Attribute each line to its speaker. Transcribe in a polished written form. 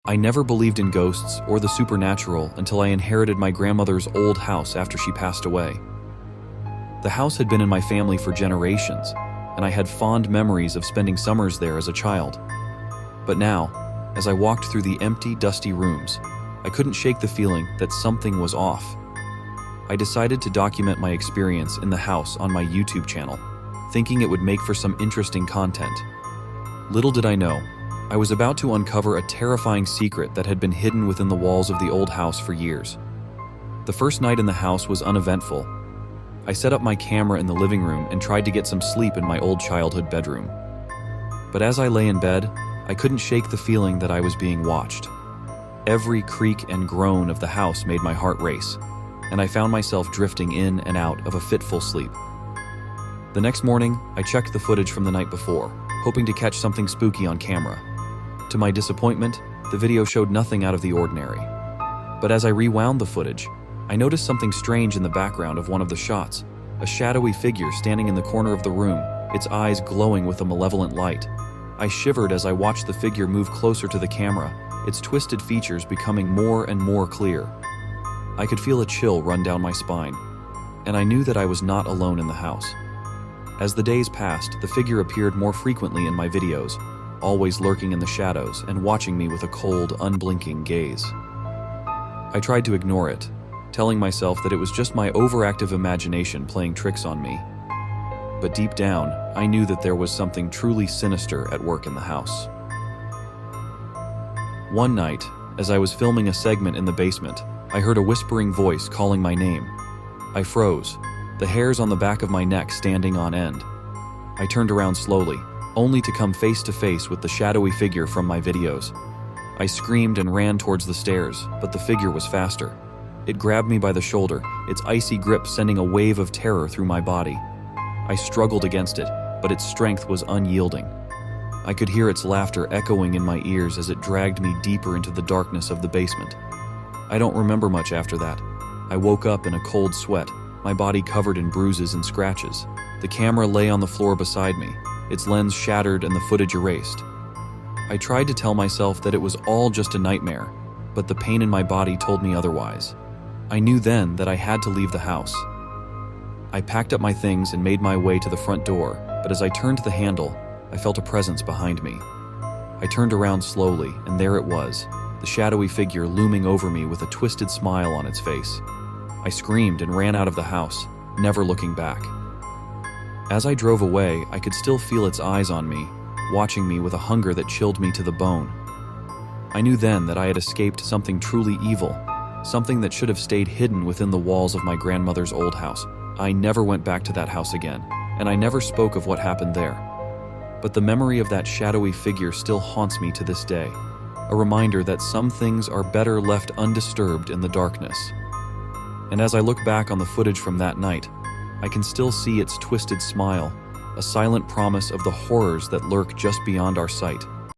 Speaker 1: I never believed in ghosts or the supernatural until I inherited my grandmother's old house after she passed away. The house had been in my family for generations, and I had fond memories of spending summers there as a child. But now, as I walked through the empty, dusty rooms, I couldn't shake the feeling that something was off. I decided to document my experience in the house on my YouTube channel, thinking it would make for some interesting content. Little did I know, I was about to uncover a terrifying secret that had been hidden within the walls of the old house for years. The first night in the house was uneventful. I set up my camera in the living room and tried to get some sleep in my old childhood bedroom. But as I lay in bed, I couldn't shake the feeling that I was being watched. Every creak and groan of the house made my heart race, and I found myself drifting in and out of a fitful sleep. The next morning, I checked the footage from the night before, hoping to catch something spooky on camera. To my disappointment, the video showed nothing out of the ordinary. But as I rewound the footage, I noticed something strange in the background of one of the shots, a shadowy figure standing in the corner of the room, its eyes glowing with a malevolent light. I shivered as I watched the figure move closer to the camera, its twisted features becoming more and more clear. I could feel a chill run down my spine, and I knew that I was not alone in the house. As the days passed, the figure appeared more frequently in my videos, always lurking in the shadows and watching me with a cold, unblinking gaze. I tried to ignore it, telling myself that it was just my overactive imagination playing tricks on me. But deep down, I knew that there was something truly sinister at work in the house. One night, as I was filming a segment in the basement, I heard a whispering voice calling my name. I froze, the hairs on the back of my neck standing on end. I turned around slowly, only to come face to face with the shadowy figure from my videos. I screamed and ran towards the stairs, but the figure was faster. It grabbed me by the shoulder, its icy grip sending a wave of terror through my body. I struggled against it, but its strength was unyielding. I could hear its laughter echoing in my ears as it dragged me deeper into the darkness of the basement. I don't remember much after that. I woke up in a cold sweat, my body covered in bruises and scratches. The camera lay on the floor beside me, its lens shattered and the footage erased. I tried to tell myself that it was all just a nightmare, but the pain in my body told me otherwise. I knew then that I had to leave the house. I packed up my things and made my way to the front door, but as I turned the handle, I felt a presence behind me. I turned around slowly, and there it was, the shadowy figure looming over me with a twisted smile on its face. I screamed and ran out of the house, never looking back. As I drove away, I could still feel its eyes on me, watching me with a hunger that chilled me to the bone. I knew then that I had escaped something truly evil, something that should have stayed hidden within the walls of my grandmother's old house. I never went back to that house again, and I never spoke of what happened there. But the memory of that shadowy figure still haunts me to this day, a reminder that some things are better left undisturbed in the darkness. And as I look back on the footage from that night, I can still see its twisted smile, a silent promise of the horrors that lurk just beyond our sight.